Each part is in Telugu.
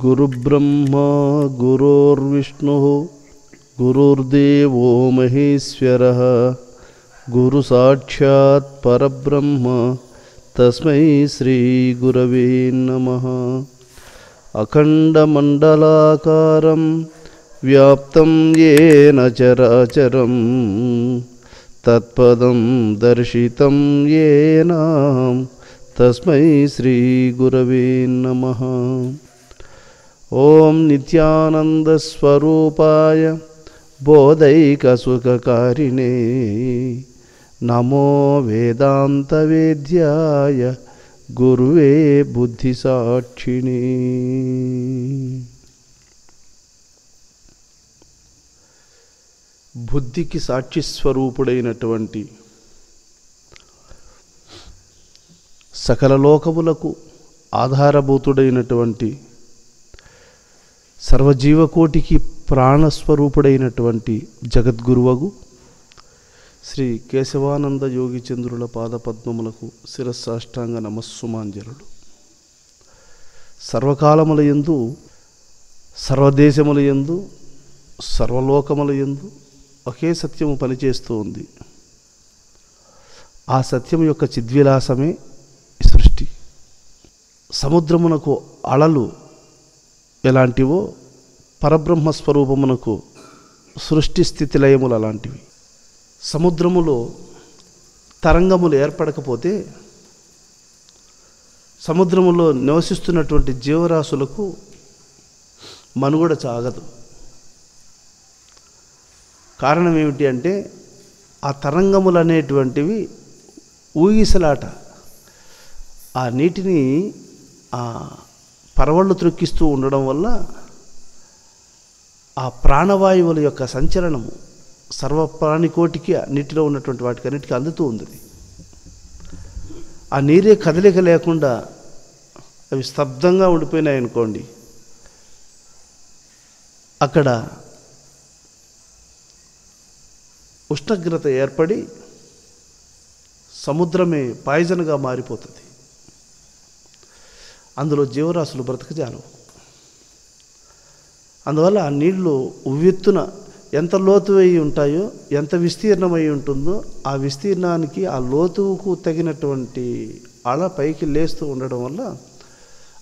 గురుబ్రహ్మ గురుర్విష్ణు గురుర్దేవో మహేశ్వరః గురు సాక్షాత్ పరబ్రహ్మ తస్మై శ్రీ గురవే నమః. అఖండమండలాకారం వ్యాప్తం యేన చరాచరం తత్పదం దర్శితం యేన తస్మై శ్రీ గురవే నమః. ఓం నిత్యానంద స్వరూపాయ బోధైక సుఖకారిణే నమో వేదాంత వేద్యాయ గురువే బుద్ధి సాక్షిణే. బుద్ధికి సాక్షి స్వరూపుడైనటువంటి సకల లోకములకు ఆధారభూతుడైనటువంటి సర్వజీవకోటికి ప్రాణస్వరూపుడైనటువంటి జగద్గురువగు శ్రీ కేశవానంద యోగిచంద్రుల పాదపద్మములకు శిరస్సాష్టాంగ నమస్సుమాంజలులు. సర్వకాలములయందు సర్వదేశములయందు సర్వలోకములయందు ఒకే సత్యము పనిచేస్తూ ఉంది. ఆ సత్యం యొక్క చిద్విలాసమే సృష్టి. సముద్రమునకు అలలు ఎలాంటివో పరబ్రహ్మ స్వరూపమునకు సృష్టి స్థితి లయములు అలాంటివి. సముద్రములో తరంగములు ఏర్పడకపోతే సముద్రములో నివసిస్తున్నటువంటి జీవరాశులకు మనుగడ సాగదు. కారణం ఏమిటి అంటే ఆ తరంగములు అనేటువంటివి ఊగిసలాట, ఆ నీటిని ఆ పరవళ్ళు త్రొక్కిస్తూ ఉండడం వల్ల ఆ ప్రాణవాయువుల యొక్క సంచలనము సర్వప్రాణికోటికి నీటిలో ఉన్నటువంటి వాటికి అన్నిటికీ అందుతూ ఉంది. ఆ నీరే కదలిక లేకుండా అవి స్తబ్దంగా ఉండిపోయినాయి అనుకోండి, అక్కడ ఉష్ణోగ్రత ఏర్పడి సముద్రమే పాయిజన్గా మారిపోతుంది. అందులో జీవరాశులు బ్రతకజాలవు. అందువల్ల ఆ నీళ్లు ఉవ్వెత్తున ఎంత లోతు అయి ఉంటాయో, ఎంత విస్తీర్ణమై ఉంటుందో ఆ విస్తీర్ణానికి ఆ లోతుకు తగినటువంటి అల పైకి లేస్తూ ఉండడం వల్ల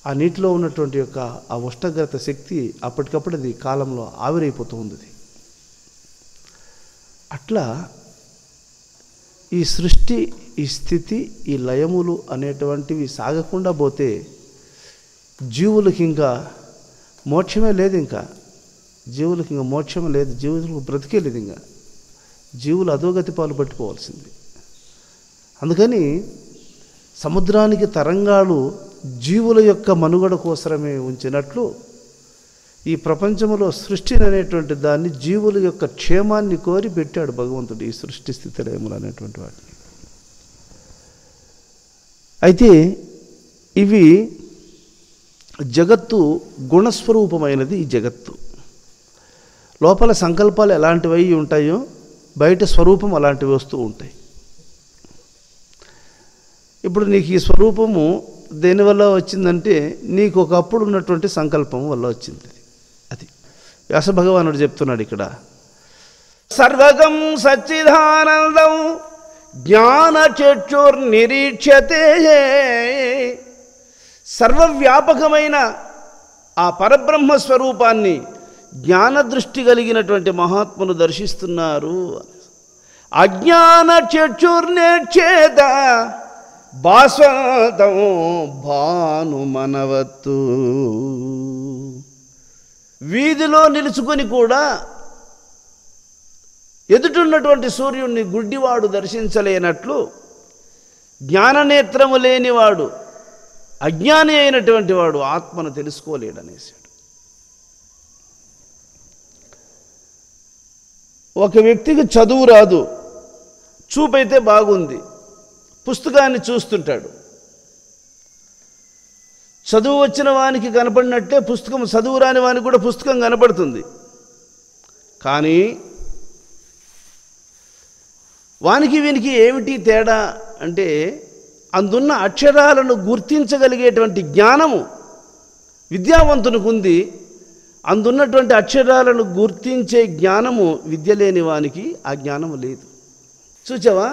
ఆ నీటిలో ఉన్నటువంటి యొక్క ఆ ఉష్ణోగ్రత శక్తి అప్పటికప్పుడు అది కాలంలో ఆవిరైపోతూ ఉంది. అట్లా ఈ సృష్టి, ఈ స్థితి, ఈ లయములు అనేటువంటివి సాగకుండా పోతే జీవులకి ఇంకా మోక్షమే లేదు. ఇంకా జీవులకి ఇంకా మోక్షమే లేదు, జీవులకు బ్రతికే లేదు. ఇంకా జీవులు అధోగతి పాలు పట్టుకోవాల్సింది. అందుకని సముద్రానికి తరంగాలు జీవుల యొక్క మనుగడ కోసమే ఉంచినట్లు ఈ ప్రపంచంలో సృష్టి అనేటువంటి దాన్ని జీవుల యొక్క క్షేమాన్ని కోరి పెట్టాడు భగవంతుడు, ఈ సృష్టి స్థితి లయములు అనేటువంటి వాటిని. అయితే ఇవి జగత్తు గుణస్వరూపమైనది. ఈ జగత్తు లోపల సంకల్పాలు ఎలాంటివి ఉంటాయో బయట స్వరూపం అలాంటివి వస్తూ ఉంటాయి. ఇప్పుడు నీకు ఈ స్వరూపము దేనివల్ల వచ్చిందంటే నీకు ఒకప్పుడు ఉన్నటువంటి సంకల్పం వల్ల వచ్చింది. అది వ్యాస భగవానుడు చెప్తున్నాడు ఇక్కడ. సర్వగం సచ్చిదానందం జ్ఞానచక్షుర్నిరీక్షతే. సర్వవ్యాపకమైన ఆ పరబ్రహ్మ స్వరూపాన్ని జ్ఞానదృష్టి కలిగినటువంటి మహాత్ములు దర్శిస్తున్నారు. అజ్ఞాన చక్షుర్నేక్షేద భాస్వతం భానుమనవత్తు. వీధిలో నిలుచుకొని కూడా ఎదుటున్నటువంటి సూర్యుడిని గుడ్డివాడు దర్శించలేనట్లు జ్ఞాననేత్రము లేనివాడు, అజ్ఞాని అయినటువంటి వాడు ఆత్మను తెలుసుకోలేడనేసాడు. ఒక వ్యక్తికి చదువు రాదు, చూపైతే బాగుంది, పుస్తకాన్ని చూస్తుంటాడు. చదువు వచ్చిన వానికి కనపడినట్టే పుస్తకం చదువు రాని వానికి కూడా పుస్తకం కనపడుతుంది. కానీ వానికి వీనికి ఏమిటి తేడా అంటే అందున్న అక్షరాలను గుర్తించగలిగేటువంటి జ్ఞానము విద్యావంతునికి ఉంది. అందున్నటువంటి అక్షరాలను గుర్తించే జ్ఞానము విద్య లేని వానికి ఆ జ్ఞానము లేదు. చూచావా,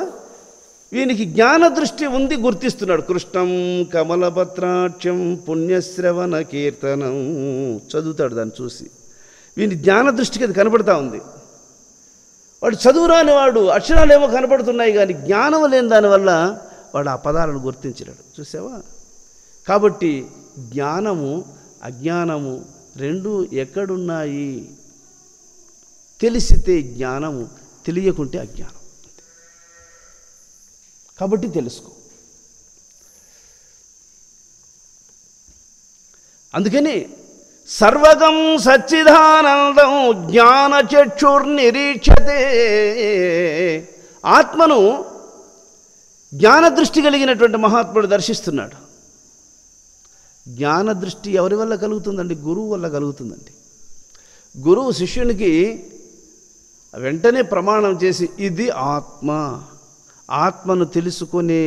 వీనికి జ్ఞాన దృష్టి ఉంది, గుర్తిస్తున్నాడు. కృష్ణం కమలపత్రాక్షం పుణ్యశ్రవణ కీర్తనం చదువుతాడు. దాన్ని చూసి వీని జ్ఞాన దృష్టికి అది కనపడతా ఉంది. వాడు చదువురాని వాడు, అక్షరాలు ఏమో కనపడుతున్నాయి కానీ జ్ఞానం లేని దానివల్ల వాడు ఆ పదాలను గుర్తించలేడు. చూసావా? కాబట్టి జ్ఞానము అజ్ఞానము రెండు ఎక్కడున్నాయి? తెలిసితే జ్ఞానము, తెలియకుంటే అజ్ఞానం. కాబట్టి తెలుసుకో. అందుకని సర్వగం సచ్చిదానందం జ్ఞానచక్షుర్నిరీక్షతే. ఆత్మను జ్ఞానదృష్టి కలిగినటువంటి మహాత్ముడు దర్శిస్తున్నాడు. జ్ఞానదృష్టి ఎవరి వల్ల కలుగుతుందండి? గురువు వల్ల కలుగుతుందండి. గురువు శిష్యునికి వెంటనే ప్రమాణం చేసి ఇది ఆత్మ, ఆత్మను తెలుసుకునే,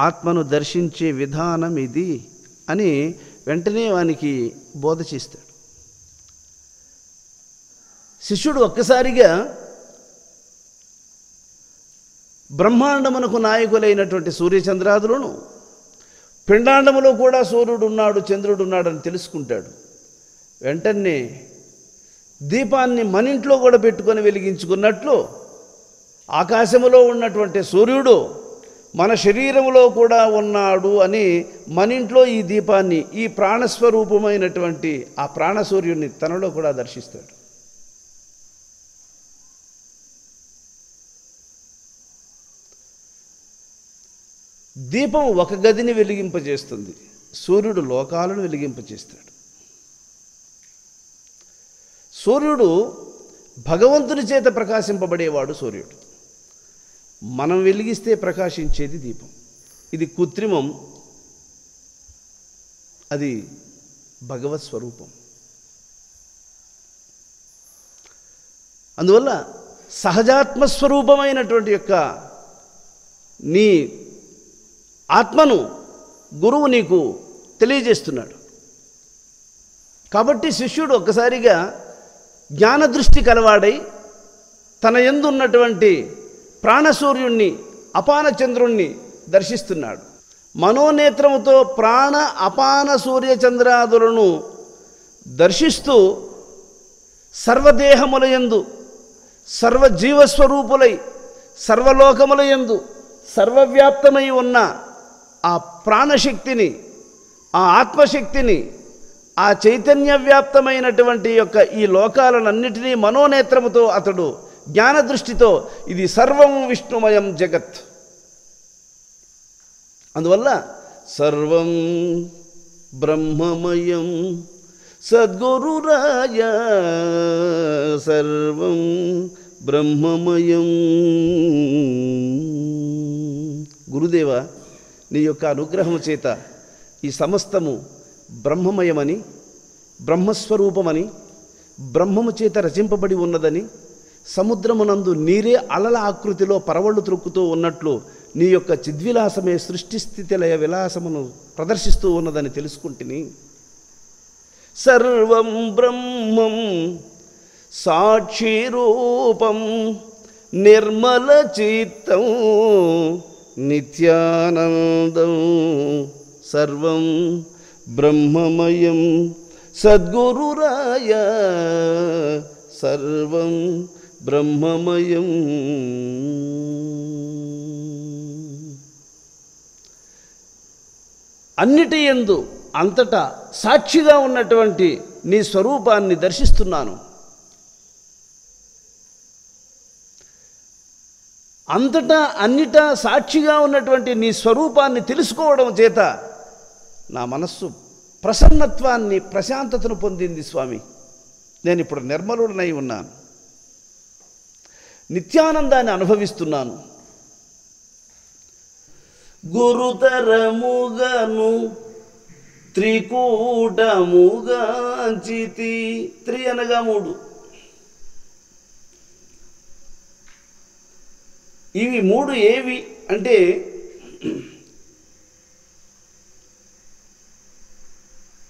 ఆత్మను దర్శించే విధానం ఇది అని వెంటనే వానికి బోధ చేస్తాడు. శిష్యుడు ఒక్కసారిగా బ్రహ్మాండమునకు నాయకులైనటువంటి సూర్యచంద్రాదులను, పిండాండములో కూడా సూర్యుడు ఉన్నాడు, చంద్రుడు ఉన్నాడని తెలుసుకుంటాడు. వెంటనే దీపాన్ని మన ఇంట్లో కూడా పెట్టుకొని వెలిగించుకున్నట్లు ఆకాశములో ఉన్నటువంటి సూర్యుడు మన శరీరములో కూడా ఉన్నాడు అని మన ఇంట్లో ఈ దీపాన్ని, ఈ ప్రాణస్వరూపమైనటువంటి ఆ ప్రాణసూర్యుడిని తనలో కూడా దర్శిస్తాడు. దీపం ఒక గదిని వెలిగింపజేస్తుంది, సూర్యుడు లోకాలను వెలిగింపజేస్తాడు. సూర్యుడు భగవంతుని చేత ప్రకాశింపబడేవాడు సూర్యుడు. మనం వెలిగిస్తే ప్రకాశించేది దీపం. ఇది కృత్రిమం, అది భగవత్ స్వరూపం. అందువల్ల సహజాత్మస్వరూపమైనటువంటి యొక్క నీ ఆత్మను గురువు నీకు తెలియజేస్తున్నాడు. కాబట్టి శిష్యుడు ఒక్కసారిగా జ్ఞానదృష్టి కలవాడై తన యందు ఉన్నటువంటి ప్రాణసూర్యుణ్ణి, అపాన చంద్రుణ్ణి దర్శిస్తున్నాడు. మనోనేత్రముతో ప్రాణ అపాన సూర్యచంద్రాదులను దర్శిస్తూ సర్వదేహములయందు, సర్వజీవస్వరూపులై, సర్వలోకములయందు సర్వవ్యాప్తమై ఉన్న ఆ ప్రాణశక్తిని, ఆ ఆత్మశక్తిని, ఆ చైతన్య వ్యాప్తమైనటువంటి యొక్క ఈ లోకాలన్నిటినీ మనోనేత్రముతో అతడు జ్ఞానదృష్టితో ఇది సర్వం విష్ణుమయం జగత్. అందువల్ల సర్వం బ్రహ్మమయం సద్గురురాయ, సర్వం బ్రహ్మమయం. గురుదేవ, నీ యొక్క అనుగ్రహము చేత ఈ సమస్తము బ్రహ్మమయమని, బ్రహ్మస్వరూపమని, బ్రహ్మము చేత రచింపబడి ఉన్నదని, సముద్రమునందు నీరే అలల ఆకృతిలో పరవళ్ళు త్రొక్కుతూ ఉన్నట్లు నీ యొక్క చిద్విలాసమే సృష్టి స్థితి లయ విలాసమును ప్రదర్శిస్తూ ఉన్నదని తెలుసుకుంటుని. సర్వం బ్రహ్మం సాక్షిరూపం నిర్మల చిత్తం నిత్యానందం సర్వం బ్రహ్మమయం సద్గురురాయ, సర్వం బ్రహ్మమయం. అన్నిటి యందు అంతటా సాక్షిగా ఉన్నటువంటి నీ స్వరూపాన్ని దర్శిస్తున్నాను. అంతటా అన్నిటా సాక్షిగా ఉన్నటువంటి నీ స్వరూపాన్ని తెలుసుకోవడం చేత నా మనస్సు ప్రసన్నత్వాన్ని, ప్రశాంతతను పొందింది స్వామి. నేను ఇప్పుడు నిర్మలుడనై ఉన్నాను, నిత్యానందాన్ని అనుభవిస్తున్నాను. గురుతరముగను త్రికూటముగాంచితి. త్రి అనగా మూడు. ఇవి మూడు ఏవి అంటే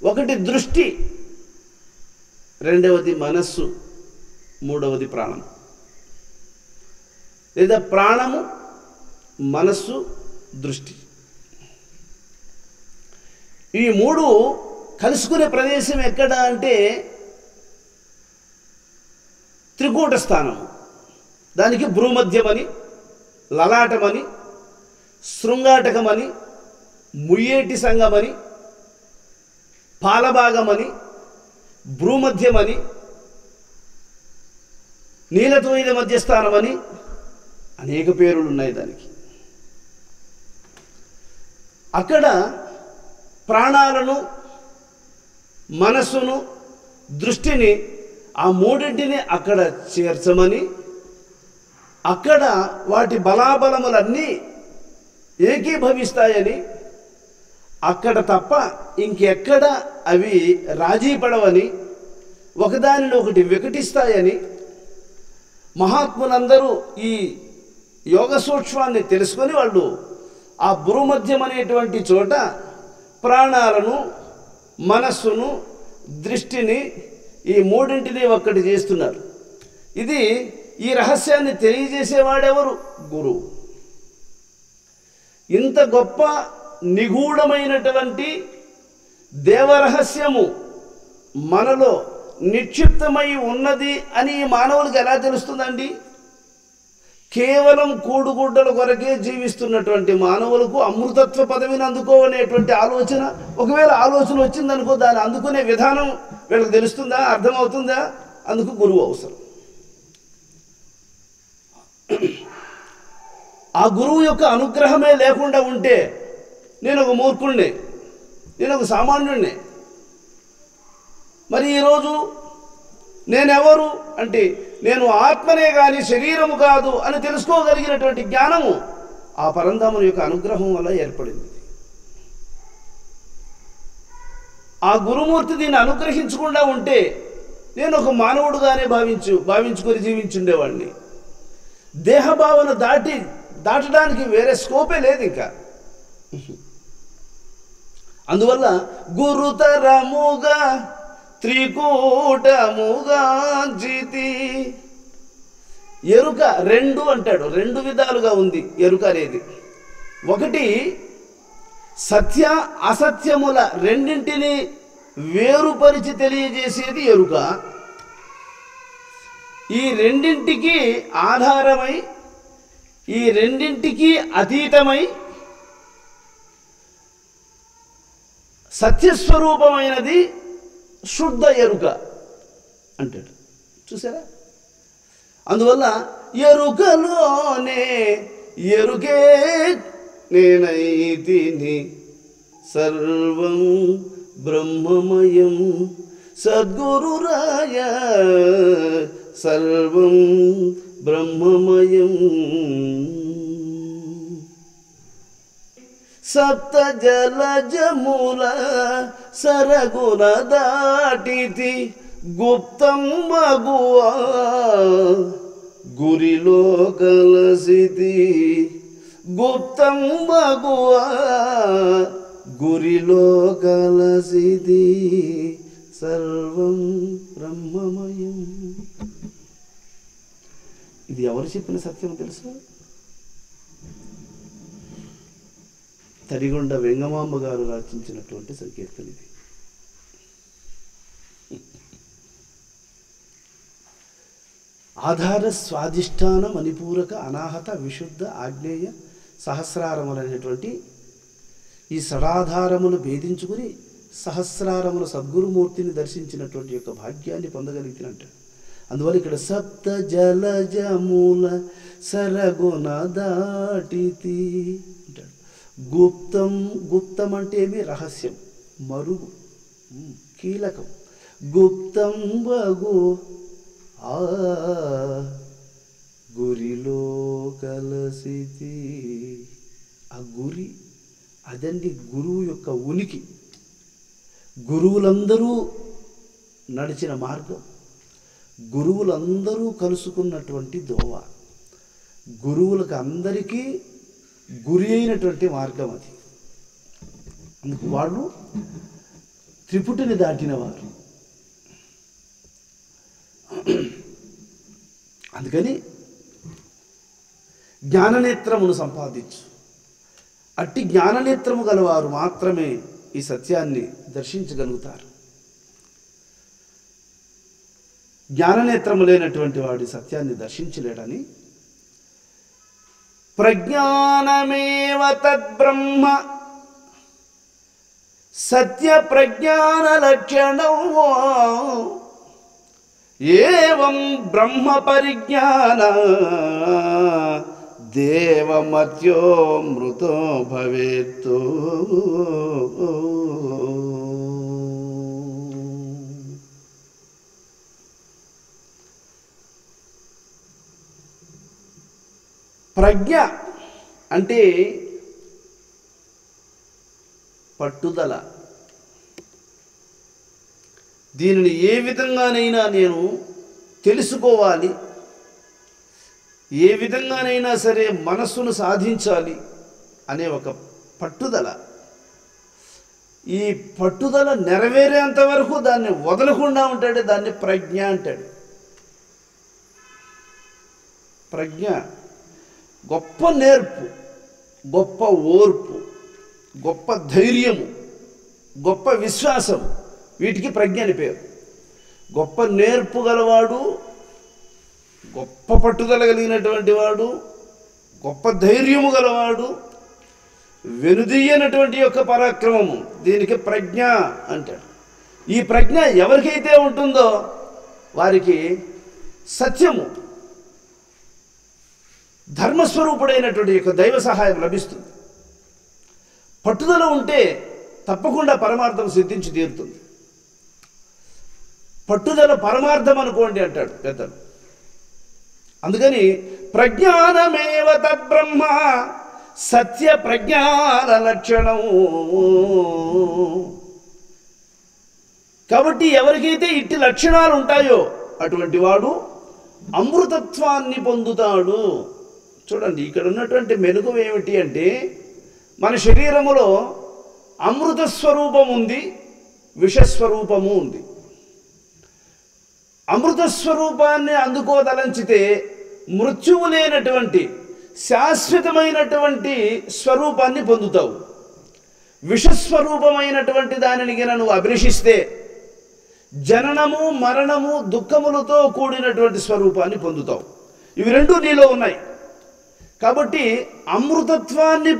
ఒక ఒకటి దృష్టి, రెండవది మనస్సు, మూడవది ప్రాణం. లేదా ప్రాణము, మనస్సు, దృష్టి. ఈ మూడు కలుసుకునే ప్రదేశం ఎక్కడ అంటే త్రికూట స్థానము. దానికి భ్రూమధ్యమని, లలాటమని, శృంగాటకమని, ముయ్యేటి సంగమని, పాలభాగమని, భ్రూమధ్యమని, నీలత్వైద మధ్యస్థానమని అనేక పేర్లు ఉన్నాయి దానికి. అక్కడ ప్రాణాలను, మనస్సును, దృష్టిని, ఆ మూడింటిని అక్కడ చేర్చమని, అక్కడ వాటి బలాబలములన్నీ ఏకీభవిస్తాయని, అక్కడ తప్ప ఇంకెక్కడ అవి రాజీ పడవని, ఒకదానిలో ఒకటి వికటిస్తాయని మహాత్ములందరూ ఈ యోగ సూక్ష్మాన్ని తెలుసుకొని వాళ్ళు ఆ భ్రూమధ్యం అనేటువంటి చోట ప్రాణాలను, మనస్సును, దృష్టిని, ఈ మూడింటిని ఒక్కటి చేస్తున్నారు. ఇది ఈ రహస్యాన్ని తెలియజేసేవాడెవరు? గురువు. ఇంత గొప్ప నిగూఢమైనటువంటి దేవరహస్యము మనలో నిక్షిప్తమై ఉన్నది అని మానవులకు ఎలా తెలుస్తుందండి? కేవలం కూడుగుడ్డల కొరకే జీవిస్తున్నటువంటి మానవులకు అమృతత్వ పదవిని అందుకోనేటువంటి ఆలోచన, ఒకవేళ ఆలోచన వచ్చిందనుకో, దాన్ని అందుకునే విధానం వీళ్ళకి తెలుస్తుందా, అర్థమవుతుందా? అందుకు గురువు అవసరం. ఆ గురువు యొక్క అనుగ్రహమే లేకుండా ఉంటే నేను ఒక మూర్ఖుణ్ణి, నేను ఒక సామాన్యుణ్ణి. మరి ఈరోజు నేనెవరు అంటే నేను ఆత్మనే కానీ శరీరము కాదు అని తెలుసుకోగలిగినటువంటి జ్ఞానము ఆ పరంధాముని యొక్క అనుగ్రహం వల్ల ఏర్పడింది. ఆ గురుమూర్తి దీన్ని అనుగ్రహించకుండా ఉంటే నేను ఒక మానవుడుగానే భావించుకొని జీవించుండేవాడిని. దేహభావన దాటడానికి వేరే స్కోపే లేదు ఇంకా. అందువల్ల గురుతరముగా త్రికూటముగా జీతి. ఎరుక రెండు అంటాడు, రెండు విధాలుగా ఉంది ఎరుక అనేది. ఒకటి సత్య అసత్యముల రెండింటిని వేరుపరిచి తెలియజేసేది ఎరుక. ఈ రెండింటికి ఆధారమై, ఈ రెండింటికి అతీతమై సత్యస్వరూపమైనది శుద్ధ ఎరుక అంటాడు. చూసారా? అందువల్ల ఎరుకలోనే ఎరుకే నేనైతిని, సర్వం బ్రహ్మమయం సద్గురురాయ సర్వం బ్రహ్మమయం. సప్త జలజముల సరగుణ దాటితి, గుప్తం మగువా గురిలో కలసితి, గుప్తం మగువా గురిలో కలసితి, సర్వం బ్రహ్మమయం. ఇది ఎవరు చెప్పిన సత్యం తెలుసు? తడిగొండ వెంగమాంబ గారు రచించినటువంటి సంకీర్తన ఇది. ఆధార స్వాధిష్టాన మణిపూరక అనాహత విశుద్ధ ఆగ్నేయ సహస్రారములనేటువంటి ఈ షడాధారములు భేదించుకుని సహస్రారముల సద్గురుమూర్తిని దర్శించినటువంటి యొక్క భాగ్యాన్ని పొందగలిగినట్టు. అందువల్ల ఇక్కడ సప్త జలజముల సరగుణ దాటితి అంటాడు. గుప్తం, గుప్తం అంటే ఏమి? రహస్యం, మరుగు, కీలకం. గుప్తం బగు ఆ గురిలో కలసితి. ఆ గురి అదండి గురువు యొక్క ఉనికి. గురువులందరూ నడిచిన మార్గం, గురువులందరూ కలుసుకున్నటువంటి దోవ, గురువులకు అందరికీ గురి అయినటువంటి మార్గం అది. అందుకు వాళ్ళు త్రిపుటిని దాటినవారు. అందుకని జ్ఞాననేత్రమును సంపాదించు. అట్టి జ్ఞాననేత్రము గలవారు మాత్రమే ఈ సత్యాన్ని దర్శించగలుగుతారు. జ్ఞాననేత్రము లేనటువంటి వాడి సత్యాన్ని దర్శించలేడని ప్రజ్ఞానమేవ తద్బ్రహ్మ సత్య ప్రజ్ఞాన లక్షణం ఏవం బ్రహ్మ పరిజ్ఞాన దేవమర్త్యో మృతో భవేత్తు. ప్రజ్ఞ అంటే పట్టుదల. దీనిని ఏ విధంగానైనా నేను తెలుసుకోవాలి, ఏ విధంగానైనా సరే మనస్సును సాధించాలి అనే ఒక పట్టుదల. ఈ పట్టుదల నెరవేరేంత వరకు దాన్ని వదలకుండా ఉంటాడే దాన్ని ప్రజ్ఞ అంటాడు. ప్రజ్ఞ గొప్ప నేర్పు, గొప్ప ఓర్పు, గొప్ప ధైర్యము, గొప్ప విశ్వాసము, వీటికి ప్రజ్ఞ అని పేరు. గొప్ప నేర్పు గలవాడు, గొప్ప పట్టుదల కలిగినటువంటి వాడు, గొప్ప ధైర్యము గలవాడు, వెనుదీయనటువంటి యొక్క పరాక్రమము, దీనికి ప్రజ్ఞ అంటాడు. ఈ ప్రజ్ఞ ఎవరికైతే ఉంటుందో వారికి సత్యము, ధర్మస్వరూపుడైనటువంటి యొక్క దైవ సహాయం లభిస్తుంది. పట్టుదల ఉంటే తప్పకుండా పరమార్థం సిద్ధించి తీరుతుంది. పట్టుదల పరమార్థం అనుకోండి అంటాడు పెద్దలు. అందుకని ప్రజ్ఞానమేవ తద్బ్రహ్మ సత్య ప్రజ్ఞాన లక్షణం. కాబట్టి ఎవరికైతే ఇట్టి లక్షణాలు ఉంటాయో అటువంటి వాడు అమృతత్వాన్ని పొందుతాడు. చూడండి, ఇక్కడ ఉన్నటువంటి మెనుగు ఏమిటి అంటే మన శరీరములో అమృత స్వరూపం ఉంది, విషస్వరూపము ఉంది. అమృత స్వరూపాన్ని అందుకోదలంచితే మృత్యువు లేనటువంటి శాశ్వతమైనటువంటి స్వరూపాన్ని పొందుతావు. విషస్వరూపమైనటువంటి దానిని గిన నువ్వు అభిలషిస్తే జననము మరణము దుఃఖములతో కూడినటువంటి స్వరూపాన్ని పొందుతావు. ఇవి రెండూ నీలో ఉన్నాయి. కాబట్టి అమృతత్వాన్ని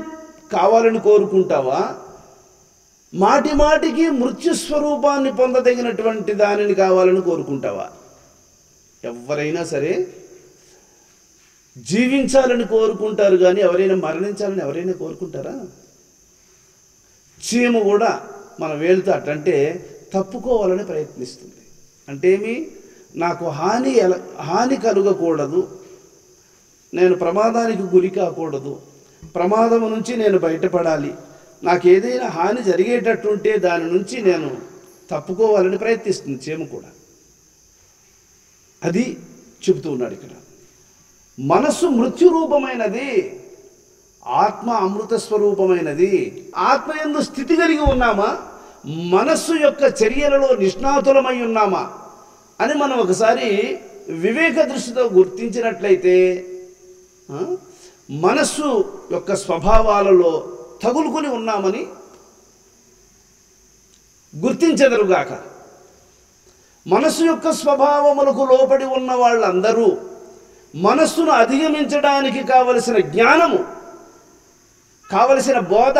కావాలని కోరుకుంటావా, మాటి మాటికి మృత్యుస్వరూపాన్ని పొందదగినటువంటి దానిని కావాలని కోరుకుంటావా? ఎవరైనా సరే జీవించాలని కోరుకుంటారు, కానీ ఎవరైనా మరణించాలని ఎవరైనా కోరుకుంటారా? చీమ కూడా మన వేలుతో అట్లంటే తప్పుకోవాలని ప్రయత్నిస్తుంది. అంటే ఏమి, నాకు హాని కలుగకూడదు, నేను ప్రమాదానికి గురి కాకూడదు, ప్రమాదం నుంచి నేను బయటపడాలి, నాకు ఏదైనా హాని జరిగేటట్టుంటే దాని నుంచి నేను తప్పుకోవాలని ప్రయత్నిస్తుంది చీమ కూడా. అది చెబుతూ ఉన్నాడు ఇక్కడ. మనస్సు మృత్యురూపమైనది, ఆత్మ అమృత స్వరూపమైనది. ఆత్మ యందు స్థితి కలిగి ఉన్నామా, మనస్సు యొక్క చర్యలలో నిష్ణాతులమై ఉన్నామా అని మనం ఒకసారి వివేక దృష్టితో గుర్తించినట్లయితే మనస్సు యొక్క స్వభావాలలో తగులుకొని ఉన్నామని గుర్తించెదరుగాక. మనస్సు యొక్క స్వభావములకు లోపడి ఉన్న వాళ్ళందరూ మనస్సును అధిగమించడానికి కావలసిన జ్ఞానము, కావలసిన బోధ,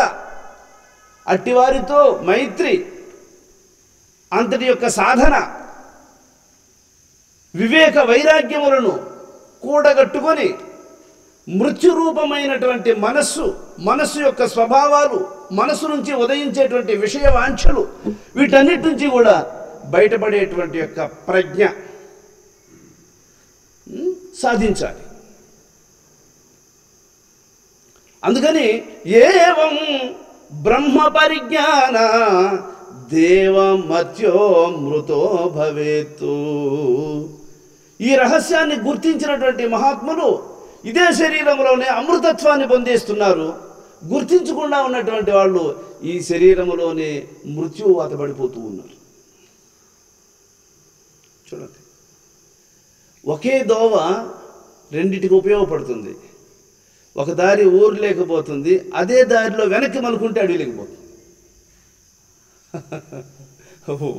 అట్టివారితో మైత్రి, అంతటి యొక్క సాధన, వివేక వైరాగ్యములను కూడగట్టుకొని మృత్యురూపమైనటువంటి మనస్సు యొక్క స్వభావాలు, మనస్సు నుంచి ఉదయించేటువంటి విషయ వాంఛలు, వీటన్నిటి నుంచి కూడా బయటపడేటువంటి యొక్క ప్రజ్ఞ సాధించాలి. అందుకని ఏవం బ్రహ్మ పరిజ్ఞాన దేవమర్త్యో మృతో భవేత్తు. ఈ రహస్యాన్ని గుర్తించినటువంటి మహాత్ములు ఇదే శరీరంలోనే అమృతత్వాన్ని పొందేస్తున్నారు. గుర్తించకుండా ఉన్నటువంటి వాళ్ళు ఈ శరీరంలోనే మృత్యువాత పడిపోతూ ఉన్నారు. చూడండి, ఒకే దోవ రెండిటికి ఉపయోగపడుతుంది. ఒక దారి ఊరు లేకపోతుంది, అదే దారిలో వెనక్కి మలుకుంటే అడవి లేకపోతుంది.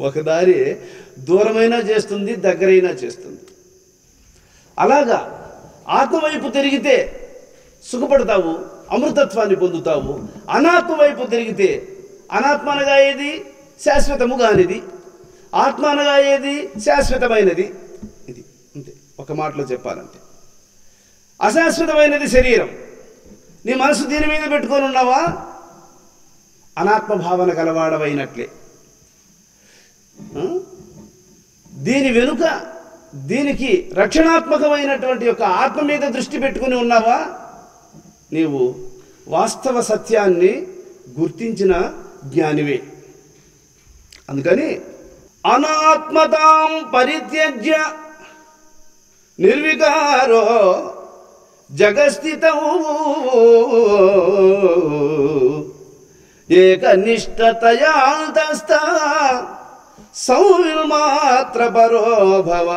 ఒక దారి దూరమైనా చేస్తుంది, దగ్గరైనా చేస్తుంది. అలాగా ఆత్మ వైపు తిరిగితే సుఖపడతావు, అమృతత్వాన్ని పొందుతావు. అనాత్మ వైపు తిరిగితే, అనాత్మ అనగా ఏది? శాశ్వతము కానిది. ఆత్మ అనగా ఏది? శాశ్వతమైనది. ఇది అంతే, ఒక మాటలో చెప్పాలంటే. అశాశ్వతమైనది శరీరం. నీ మనసు దీని మీద పెట్టుకొని ఉన్నావా, అనాత్మ భావన కలవాడవైనట్లే. దీని వెనుక దీనికి రక్షణాత్మకమైనటువంటి యొక్క ఆత్మ మీద దృష్టి పెట్టుకుని ఉన్నావా, నీవు వాస్తవ సత్యాన్ని గుర్తించిన జ్ఞానివే. అందుకని అనాత్మతాం పరిత్యజ్య నిర్వికారో జగస్థితౌ ఏకనిష్ఠతయాంతస్థ సౌర్మాత్ర పరో భవ.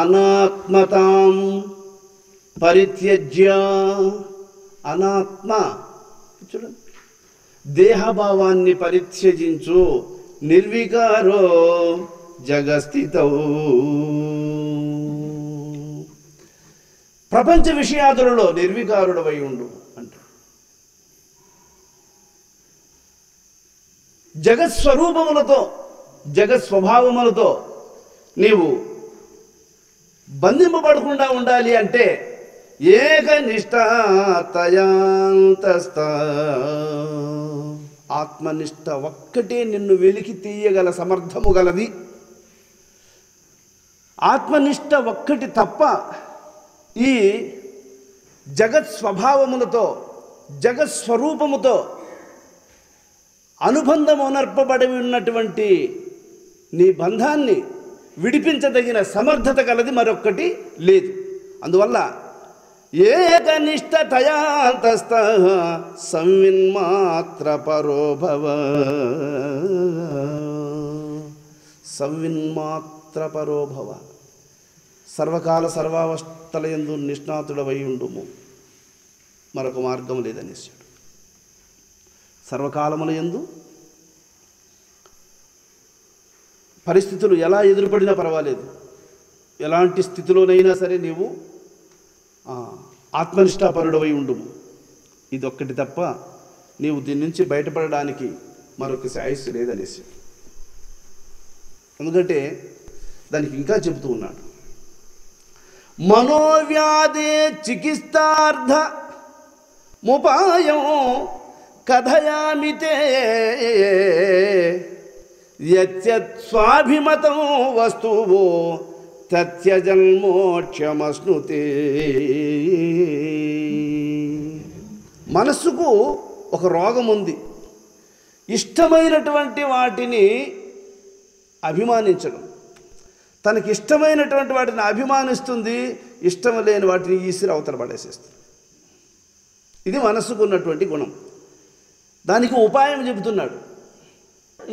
అనాత్మతాం పరిత్యజ్య, అనాత్మ చూడండి, దేహభావాన్ని పరిత్యజించు. నిర్వికారో జగస్థితౌ, ప్రపంచ విషయాదులలో నిర్వికారుడవై ఉండు అంట. జగత్స్వరూపములతో జగత్స్వభావములతో నీవు బంధింపబడకుండా ఉండాలి అంటే ఏకనిష్ఠతయాంతస్థ, ఆత్మనిష్ట ఒక్కటే నిన్ను వెలికి తీయగల సమర్థము గలది. ఆత్మనిష్ట ఒక్కటి తప్ప ఈ జగత్ స్వభావములతో జగత్స్వరూపముతో అనుబంధము నర్పబడి ఉన్నటువంటి నీ బంధాన్ని విడిపించదగిన సమర్థత కలది మరొక్కటి లేదు. అందువల్ల ఏకనిష్ఠతయాంతస్థ సంవిన్మాత్ర పరో భవ. సంవిన్మాత్ర పరో భవ, సర్వకాల సర్వావస్థలయందు నిష్ణాతుడవై ఉండుము, మరొక మార్గం లేదనేసాడు. సర్వకాలములయందు పరిస్థితులు ఎలా ఎదురుపడినా పర్వాలేదు, ఎలాంటి స్థితిలోనైనా సరే నీవు ఆత్మనిష్టాపరుడవై ఉండుము. ఇదొక్కటి తప్ప నీవు దీని నుంచి బయటపడడానికి మరొక శ్రేయస్సు లేదనేసి. ఎందుకంటే దానికి ఇంకా చెబుతూ ఉన్నాడు, మనోవ్యాధే చికిత్సార్థ ముపాయం కథయామితే యత్యత్ స్వాభిమతం వస్తువో తత్యజన్మోక్షమశ్నుతే. మనస్సుకు ఒక రోగం ఉంది, ఇష్టమైనటువంటి వాటిని అభిమానించడం. తనకి ఇష్టమైనటువంటి వాటిని అభిమానిస్తుంది, ఇష్టం లేని వాటిని ఈసిరి అవతల పడేసేస్తుంది. ఇది మనస్సుకు ఉన్నటువంటి గుణం. దానికి ఉపాయం చెబుతున్నాడు.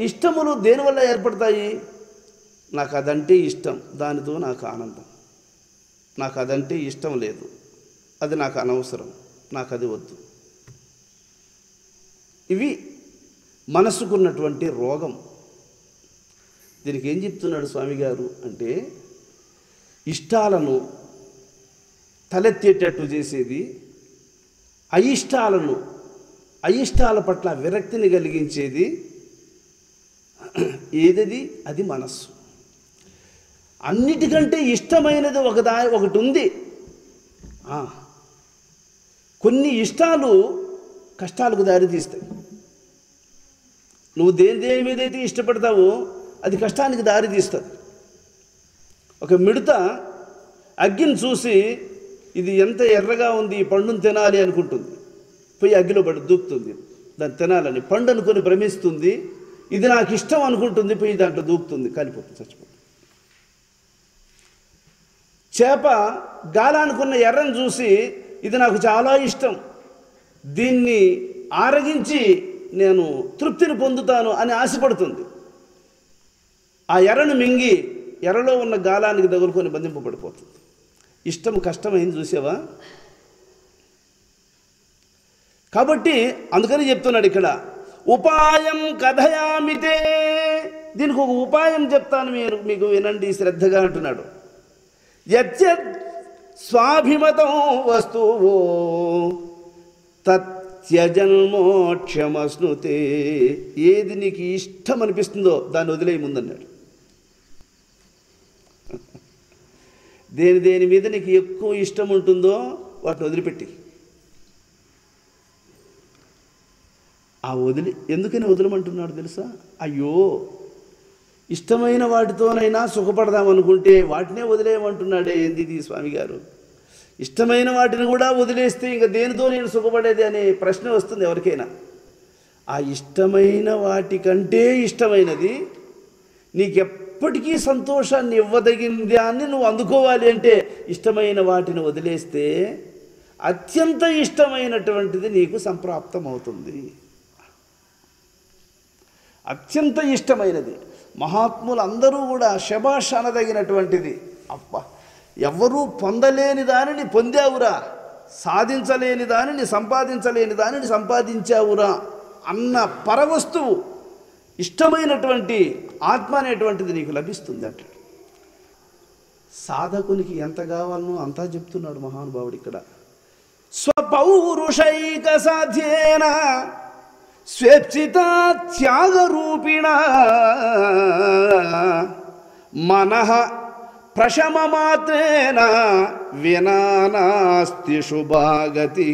ఇష్టములు దేనివల్ల ఏర్పడతాయి? నాకు అదంటే ఇష్టం, దానితో నాకు ఆనందం. నాకు అదంటే ఇష్టం లేదు, అది నాకు అనవసరం, నాకు అది వద్దు. ఇవి మనస్సుకున్నటువంటి రోగం. దీనికి ఏం చెప్తున్నాడు స్వామి గారు అంటే, ఇష్టాలను తలెత్తేటట్టు చేసేది, అయిష్టాల పట్ల విరక్తిని కలిగించేది ఏదది? అది మనస్సు. అన్నిటికంటే ఇష్టమైనది ఒకటి ఉంది. కొన్ని ఇష్టాలు కష్టాలకు దారితీస్తాయి. నువ్వు దేని మీదైతే ఇష్టపడతావో అది కష్టానికి దారితీస్తుంది. ఒక మిడత అగ్గిని చూసి ఇది ఎంత ఎర్రగా ఉంది, ఈ పండును తినాలి అనుకుంటుంది. పోయి అగ్గిలో పడి దూకుతుంది దాన్ని తినాలని. పండు అనుకొని భ్రమిస్తుంది, ఇది నాకు ఇష్టం అనుకుంటుంది, పోయి దాంట్లో దూకుతుంది, కాలిపోతుంది, చచ్చిపోతుంది. చేప గాలానుకున్న ఎర్రను చూసి ఇది నాకు చాలా ఇష్టం, దీన్ని ఆరగించి నేను తృప్తిని పొందుతాను అని ఆశపడుతుంది. ఆ ఎర్రను మింగి ఎర్రలో ఉన్న గాలానికి తగులుకొని బంధింపబడిపోతుంది. ఇష్టం కష్టమైంది చూసావా? కాబట్టి అందుకని చెప్తున్నాడు ఇక్కడ, ఉపాయం కథయామితే, దీనికి ఒక ఉపాయం చెప్తాను, మీకు వినండి శ్రద్ధగా అంటున్నాడు. యత్యత్ స్వాభిమతం వస్తువో తత్యజన్మోక్షమశ్నుతే, ఏది నీకు ఇష్టం అనిపిస్తుందో దాన్ని వదిలేయి ముందన్నాడు. దేని మీద నీకు ఎక్కువ ఇష్టం ఉంటుందో వాటిని వదిలిపెట్టి, ఎందుకని వదలమంటున్నాడు తెలుసా? అయ్యో, ఇష్టమైన వాటితోనైనా సుఖపడదామనుకుంటే వాటినే వదిలేయమంటున్నాడే ఏంది ఇది స్వామి గారు? ఇష్టమైన వాటిని కూడా వదిలేస్తే ఇంకా దేనితో నేను సుఖపడేది అనే ప్రశ్న వస్తుంది ఎవరికైనా. ఆ ఇష్టమైన వాటికంటే ఇష్టమైనది నీకెప్పటికీ సంతోషాన్ని ఇవ్వదగింది అని నువ్వు అందుకోవాలి అంటే ఇష్టమైన వాటిని వదిలేస్తే అత్యంత ఇష్టమైనటువంటిది నీకు సంప్రాప్తం అవుతుంది. అత్యంత ఇష్టమైనది మహాత్ములు అందరూ కూడా శభాష్ అనదగినటువంటిది. అబ్బా, ఎవరూ పొందలేని దానిని పొందావురా, సాధించలేని దానిని సంపాదించలేని దానిని సంపాదించావురా అన్న పరవస్తువు ఇష్టమైనటువంటి ఆత్మ అనేటువంటిది నీకు లభిస్తుంది అంటే. సాధకునికి ఎంత కావాలనో అంతా చెప్తున్నాడు మహానుభావుడు ఇక్కడ. స్వపౌరుషైక సాధ్యేన స్వేచ్ఛిత త్యాగరూపిణ మనః ప్రశమమాత్రేణ వినా నాస్తి శుభాగతి.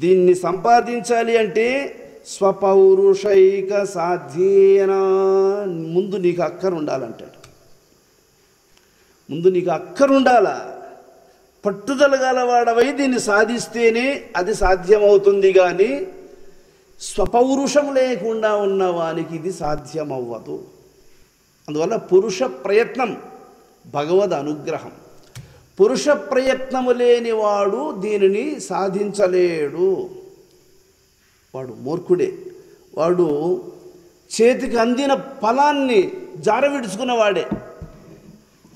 దీన్ని సంపాదించాలి అంటే స్వపౌరుషైక సాధ్యేన, ముందు నీకు అక్కరుండాలంటాడు. ముందు నీకు అక్కరుండాలా, పట్టుదల గలవాడవై దీన్ని సాధిస్తేనే అది సాధ్యమవుతుంది. కానీ స్వపౌరుషం లేకుండా ఉన్నవానికి ఇది సాధ్యమవ్వదు. అందువల్ల పురుష ప్రయత్నం భగవద్ అనుగ్రహం. పురుష ప్రయత్నము లేనివాడు దీనిని సాధించలేడు. వాడు మూర్ఖుడే. వాడు చేతికి అందిన ఫలాన్ని జారవిడుచుకున్నవాడే.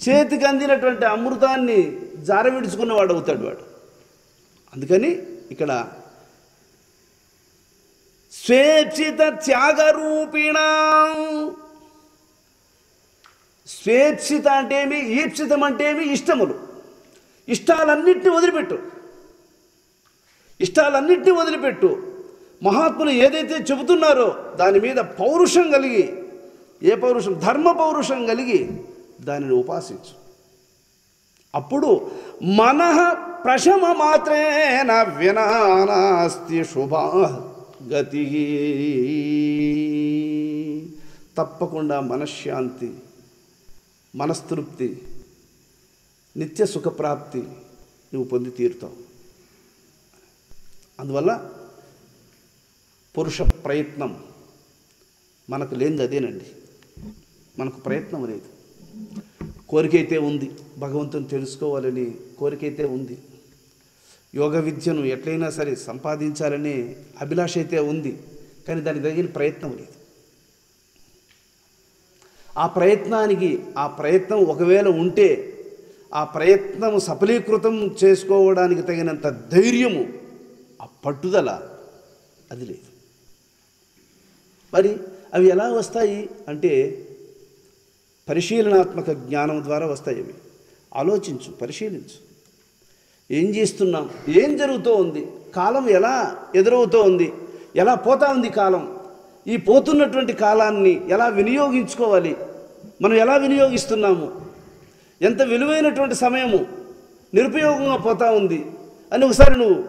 చేతికి అందినటువంటి అమృతాన్ని జారవిడుచుకున్నవాడు అవుతాడు వాడు. అందుకని ఇక్కడ స్వేచ్ఛిత త్యాగరూపిణ. స్వేచ్ఛిత అంటే ఏమి, ఈప్సితం అంటే ఏమి, ఇష్టములు. ఇష్టాలన్నింటినీ వదిలిపెట్టు, ఇష్టాలన్నింటినీ వదిలిపెట్టు. మహాత్ములు ఏదైతే చెబుతున్నారో దాని మీద పౌరుషం కలిగి, ఏ పౌరుషం? ధర్మ పౌరుషం కలిగి దానిని ఉపాసించు. అప్పుడు మనః ప్రశమ మాత్రేన వినా నాస్తి శుభా గతి. తప్పకుండా మనశ్శాంతి, మనస్తృప్తి, నిత్య సుఖప్రాప్తి నువ్వు పొంది తీరుతావు. అందువల్ల పురుష ప్రయత్నం మనకు లేనిది అదేనండి. మనకు ప్రయత్నం లేదు. కోరికైతే ఉంది, భగవంతుని తెలుసుకోవాలని కోరికైతే ఉంది. యోగ విద్యను ఎట్లయినా సరే సంపాదించాలనే అభిలాష అయితే ఉంది. కానీ దానికి తగిన ప్రయత్నం లేదు. ఆ ప్రయత్నం ఒకవేళ ఉంటే ఆ ప్రయత్నం సఫలీకృతం చేసుకోవడానికి తగినంత ధైర్యము, ఆ పట్టుదల అది లేదు. మరి అవి ఎలా వస్తాయి అంటే పరిశీలనాత్మక జ్ఞానం ద్వారా వస్తాయి. అవి ఆలోచించు, పరిశీలించు. ఏం చేస్తున్నాం, ఏం జరుగుతూ ఉంది, కాలం ఎలా ఎదురవుతూ ఉంది, ఎలా పోతా ఉంది కాలం, ఈ పోతున్నటువంటి కాలాన్ని ఎలా వినియోగించుకోవాలి, మనం ఎలా వినియోగిస్తున్నాము, ఎంత విలువైనటువంటి సమయము నిరుపయోగంగా పోతా ఉంది అని ఒకసారి నువ్వు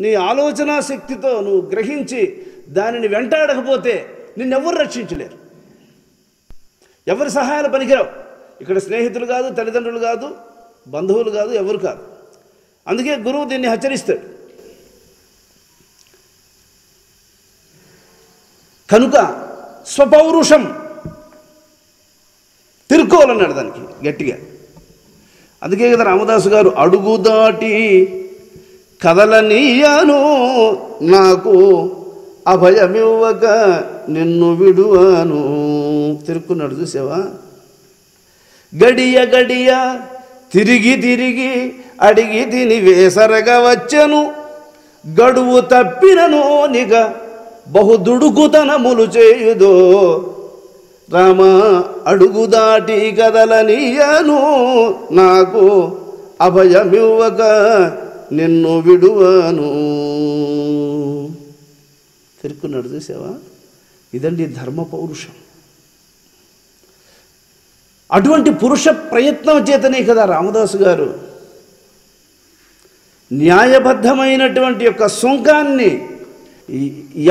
నీ ఆలోచన శక్తితో నువ్వు గ్రహించి దానిని వెంటాడకపోతే నిన్నెవ్వరు రక్షించలేరు. ఎవరి సహాయాలు పనికిరావు. ఇక్కడ స్నేహితులు కాదు, తల్లిదండ్రులు కాదు, బంధువులు కాదు, ఎవరు కాదు. అందుకే గురువు దీన్ని హెచ్చరిస్తాడు. కనుక స్వపౌరుషం తెలుసుకోవాలన్నాడు దానికి గట్టిగా. అందుకే కదా రామదాసు గారు అడుగు దాటి కదలనీయాను నాకు అభయమివ్వక నిన్ను విడువాను తిరుక్కున్నాడు. చూసావా? గడియ గడియ తిరిగి తిరిగి అడిగి తిని వేసరగా వచ్చను గడువు తప్పినను నిగ బహుదుడుకుతనములు చేయుదో రామ అడుగు దాటి కదలనీయను నాకు అభయమివ్వక నిన్ను విడువను తిరుక్కున్నాడు. చూసావా? ఇదండి ధర్మ పౌరుషం. అటువంటి పురుష ప్రయత్నం చేతనే కదా రామదాసు గారు న్యాయబద్ధమైనటువంటి యొక్క సుంకాన్ని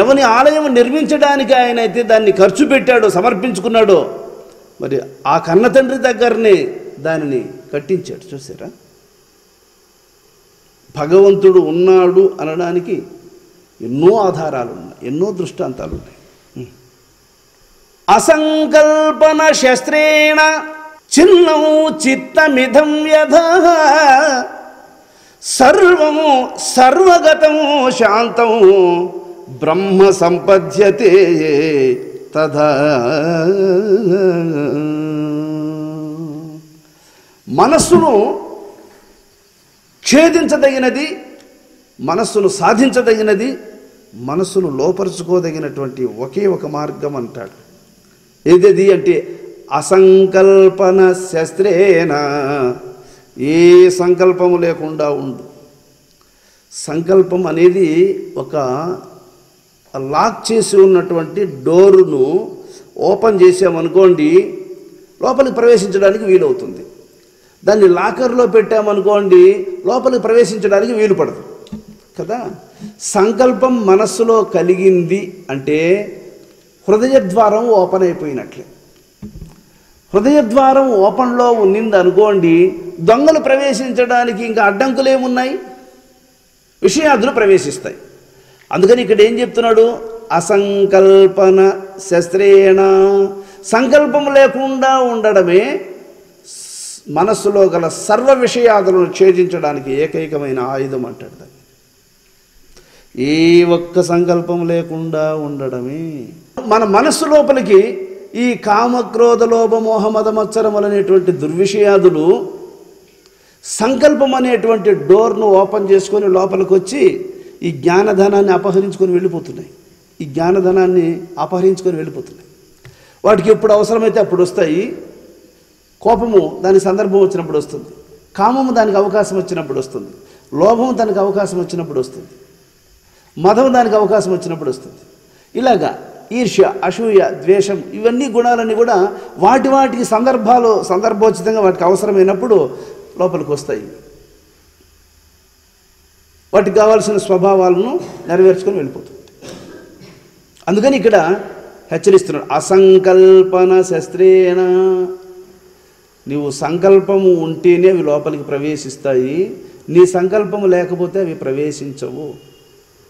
ఎవని ఆలయం నిర్మించడానికి ఆయన అయితే దాన్ని ఖర్చు పెట్టాడో సమర్పించుకున్నాడో మరి ఆ కన్న తండ్రి దగ్గరనే దానిని కట్టించాడు. చూసారా? భగవంతుడు ఉన్నాడు అనడానికి ఎన్నో ఆధారాలు ఉన్నాయి, ఎన్నో దృష్టాంతాలు ఉన్నాయి. అసంకల్పన శస్త్రేణ చిన్నం చిత్తమిదం యథా సర్వము సర్వగతము శాంతం బ్రహ్మ సంపద్యతే తథా. మనస్సును ఛేదించదగినది, మనస్సును సాధించదగినది, మనస్సును లోపరుచుకోదగినటువంటి ఒకే ఒక మార్గం అంటాడు. ఏది అంటే అసంకల్పన శస్త్రేణ, ఏ సంకల్పము లేకుండా ఉండు. సంకల్పం అనేది ఒక లాక్ చేసి ఉన్నటువంటి డోరును ఓపెన్ చేసామనుకోండి లోపలికి ప్రవేశించడానికి వీలవుతుంది. దాన్ని లాకర్లో పెట్టామనుకోండి లోపలికి ప్రవేశించడానికి వీలు పడదు కదా. సంకల్పం మనస్సులో కలిగింది అంటే హృదయ ద్వారం ఓపెన్ అయిపోయినట్లే. హృదయ ద్వారం ఓపెన్లో ఉన్నింది అనుకోండి దొంగలు ప్రవేశించడానికి ఇంకా అడ్డంకులేమున్నాయి? విషయాదులు ప్రవేశిస్తాయి. అందుకని ఇక్కడ ఏం చెప్తున్నాడు? అసంకల్పన శస్త్రేణ, సంకల్పం లేకుండా ఉండడమే మనస్సులో గల సర్వ విషయాదులను ఛేదించడానికి ఏకైకమైన ఆయుధం అంటాడు దాన్ని. ఏ ఒక్క సంకల్పం లేకుండా ఉండడమే. మన మనస్సు లోపలికి ఈ కామక్రోధ లోభ మోహ మద మత్సరములు అనేటువంటి దుర్విషయాదులు సంకల్పం అనేటువంటి డోర్ను ఓపెన్ చేసుకొని లోపలికి వచ్చి ఈ జ్ఞానధనాన్ని అపహరించుకొని వెళ్ళిపోతున్నాయి. ఈ జ్ఞానధనాన్ని అపహరించుకొని వెళ్ళిపోతున్నాయి. వాటికి ఎప్పుడు అవసరమైతే అప్పుడు వస్తాయి. కోపము దాని సందర్భం వచ్చినప్పుడు వస్తుంది, కామము దానికి అవకాశం వచ్చినప్పుడు వస్తుంది, లోభము దానికి అవకాశం వచ్చినప్పుడు వస్తుంది, మదము దానికి అవకాశం వచ్చినప్పుడు వస్తుంది. ఇలాగా ఈర్ష్య, అసూయ, ద్వేషం ఇవన్నీ గుణాలన్నీ కూడా వాటికి సందర్భోచితంగా వాటికి అవసరమైనప్పుడు లోపలికి వస్తాయి. వాటికి కావాల్సిన స్వభావాలను నెరవేర్చుకొని వెళ్ళిపోతుంది. అందుకని ఇక్కడ హెచ్చరిస్తున్నాడు అసంకల్పన శస్త్రేణ. నీవు సంకల్పము ఉంటేనే అవి లోపలికి ప్రవేశిస్తాయి, నీ సంకల్పము లేకపోతే అవి ప్రవేశించవు.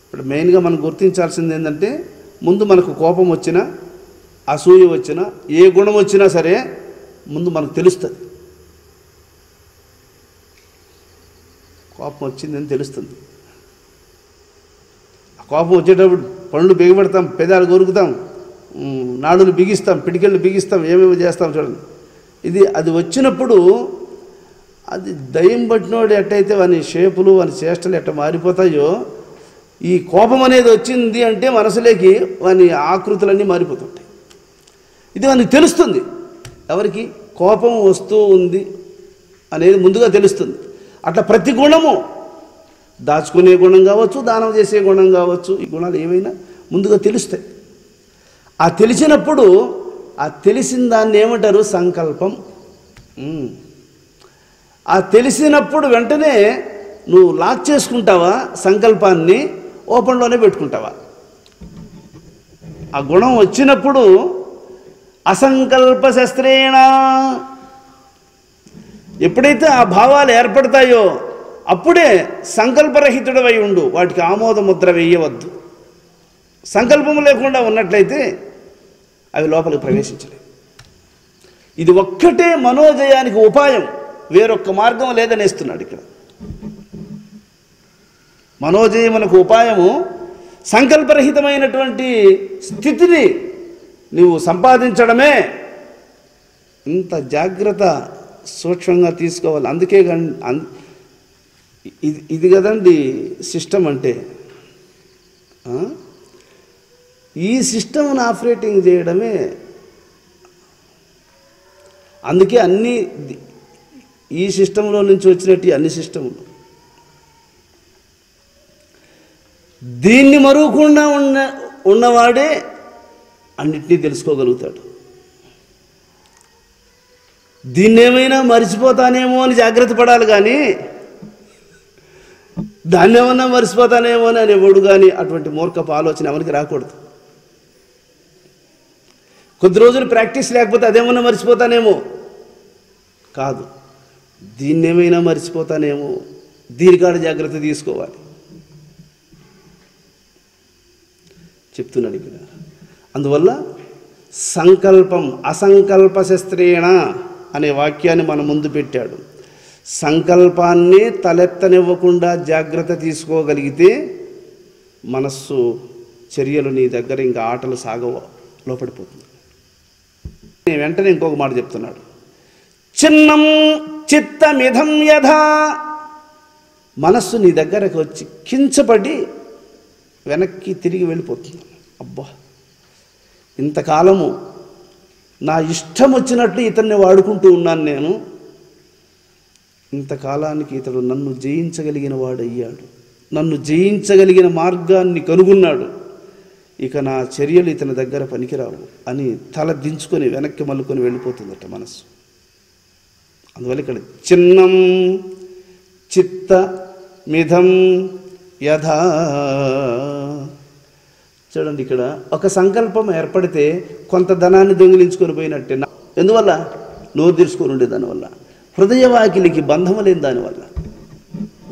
ఇప్పుడు మెయిన్గా మనం గుర్తించాల్సింది ఏంటంటే ముందు మనకు కోపం వచ్చినా అసూయ వచ్చినా ఏ గుణం వచ్చినా సరే ముందు మనకు తెలుస్తుంది. కోపం వచ్చిందని తెలుస్తుంది. ఆ కోపం వచ్చేటప్పుడు పళ్ళు బిగబెడతాం, పెదాలు కొరుకుతాం, నాడులు బిగిస్తాం, పిడికెళ్ళు బిగిస్తాం, ఏమేమి చేస్తాం చూడండి. అది వచ్చినప్పుడు అది దయ్యం పట్టినోడు ఎట్టయితే వాని షేపులు వాని చేష్టలు ఎట్ట మారిపోతాయో ఈ కోపం అనేది వచ్చింది అంటే మనసులోకి వాని ఆకృతులన్నీ మారిపోతుంటాయి. ఇది వానికి తెలుస్తుంది. ఎవరికి? కోపం వస్తూ ఉంది అనేది ముందుగా తెలుస్తుంది. అట్లా ప్రతి గుణము దాచుకునే గుణం కావచ్చు, దానం చేసే గుణం కావచ్చు, ఈ గుణాలు ఏవైనా ముందుగా తెలుస్తాయి. ఆ తెలిసినప్పుడు ఆ తెలిసిన దాన్ని ఏమంటారు? సంకల్పం. ఆ తెలిసినప్పుడు వెంటనే నువ్వు లాక్ చేసుకుంటావా? సంకల్పాన్ని ఓపెన్లోనే పెట్టుకుంటావా? ఆ గుణం వచ్చినప్పుడు అసంకల్ప శస్త్రేణ ఎప్పుడైతే ఆ భావాలు ఏర్పడతాయో అప్పుడే సంకల్పరహితుడవై ఉండు. వాటికి ఆమోద ముద్ర వేయవద్దు. సంకల్పం లేకుండా ఉన్నట్లయితే అవి లోపలికి ప్రవేశించలేవు. ఇది ఒక్కటే మనోజయానికి ఉపాయం, వేరొక్క మార్గం లేదనేస్తున్నాడు ఇక్కడ. మనోజయమునకు ఉపాయము సంకల్పరహితమైనటువంటి స్థితిని నువ్వు సంపాదించడమే. ఇంత జాగ్రత్త సూక్ష్మంగా తీసుకోవాలి. అందుకే ఇది కదండి సిస్టమ్ అంటే. ఈ సిస్టమ్ను ఆపరేటింగ్ చేయడమే. అందుకే అన్ని ఈ సిస్టంలో నుంచి వచ్చినట్టు అన్ని సిస్టములు. దీన్ని మరువకుండా ఉన్నవాడే అన్నిటినీ తెలుసుకోగలుగుతాడు. దీన్నేమైనా మర్చిపోతానేమో అని జాగ్రత్త పడాలి, కానీ దాన్ని ఏమన్నా మర్చిపోతానేమో అని ఎవడు కానీ అటువంటి మూర్ఖపు ఆలోచన ఎవరికి రాకూడదు. కొద్ది రోజులు ప్రాక్టీస్ లేకపోతే అదేమన్నా మర్చిపోతానేమో కాదు, దీన్నేమైనా మర్చిపోతానేమో, దీనికాడ జాగ్రత్త తీసుకోవాలి చెప్తున్నాడు ఇక్కడ. అందువల్ల సంకల్పం అసంకల్ప శస్త్రేణ అనే వాక్యాన్ని మన ముందు పెట్టాడు. సంకల్పాన్ని తలెత్తనివ్వకుండా జాగ్రత్త తీసుకోగలిగితే మనస్సు చర్యలు నీ దగ్గర ఇంకా ఆటలు సాగవ లోపడిపోతుంది. వెంటనే ఇంకొక మాట చెప్తున్నాడు. చిన్నం చిత్తమిధం యథా, మనస్సు నీ దగ్గరకు వచ్చి కించపడి వెనక్కి తిరిగి వెళ్ళిపోతుంది. అబ్బా, ఇంతకాలము నా ఇష్టం వచ్చినట్లు ఇతన్ని వాడుకుంటూ ఉన్నాను నేను, ఇంతకాలానికి ఇతడు నన్ను జయించగలిగిన వాడయ్యాడు, నన్ను జయించగలిగిన మార్గాన్ని కనుగొన్నాడు, ఇక నా చర్యలు ఇతని దగ్గర పనికిరావు అని తల దించుకొని వెనక్కి మల్లుకొని వెళ్ళిపోతుందట మనస్సు. అందువల్ల ఇక్కడ చిన్నం చిత్త మిధం యథా. చూడండి, ఇక్కడ ఒక సంకల్పం ఏర్పడితే కొంత ధనాన్ని దొంగిలించుకొని పోయినట్టే. ఎందువల్ల? నోరు తీర్చుకొని ఉండే దానివల్ల, హృదయవాకిలికి బంధము లేని దానివల్ల,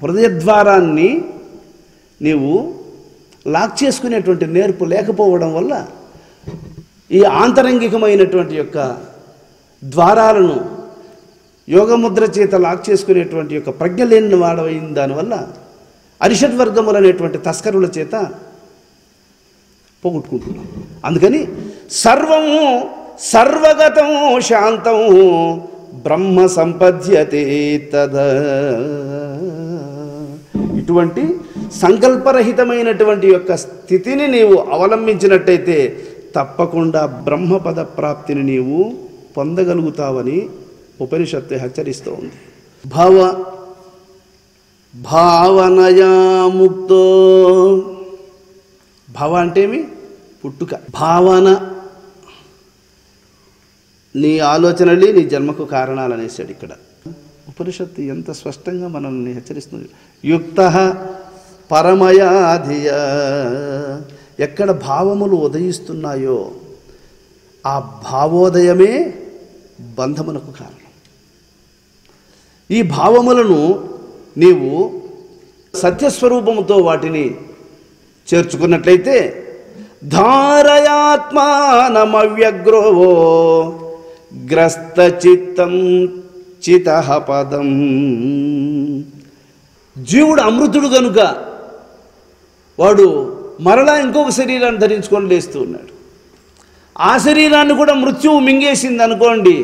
హృదయద్వారాన్ని నీవు లాక్ చేసుకునేటువంటి నేర్పు లేకపోవడం వల్ల ఈ ఆంతరంగికమైనటువంటి యొక్క ద్వారాలను యోగముద్ర చేత లాక్ చేసుకునేటువంటి యొక్క ప్రజ్ఞ లేని వాడైన దానివల్ల అరిషడ్వర్గములు అనేటువంటి తస్కరుల చేత పోగొట్టుకుంటున్నాం. అందుకని సర్వము సర్వగతము శాంతము బ్రహ్మ సంపద్యతే తదా. ఇటువంటి సంకల్పరహితమైనటువంటి యొక్క స్థితిని నీవు అవలంబించినట్టయితే తప్పకుండా బ్రహ్మపద ప్రాప్తిని నీవు పొందగలుగుతావని ఉపనిషత్తు హెచ్చరిస్తూ ఉంది. భావనయా ముక్తో. భవ అంటేమి? పుట్టుక. భావన నీ ఆలోచనలే నీ జన్మకు కారణాలు అనేసాడు ఇక్కడ ఉపనిషత్తు. ఎంత స్పష్టంగా మనల్ని హెచ్చరిస్తుంది. యుక్తః పరమయా ధియ. ఎక్కడ భావములు ఉదయిస్తున్నాయో ఆ భావోదయమే బంధమునకు కారణం. ఈ భావములను నీవు సత్యస్వరూపముతో వాటిని చేర్చుకున్నట్లయితే ధారయాత్మానమవ్యగ్రో గ్రస్త చిత్తం చితః పదం. జీవుడు అమృతుడు కనుక వాడు మరలా ఇంకొక శరీరాన్ని ధరించుకొని లేస్తూ ఉన్నాడు. ఆ శరీరాన్ని కూడా మృత్యువు మింగేసింది అనుకోండి.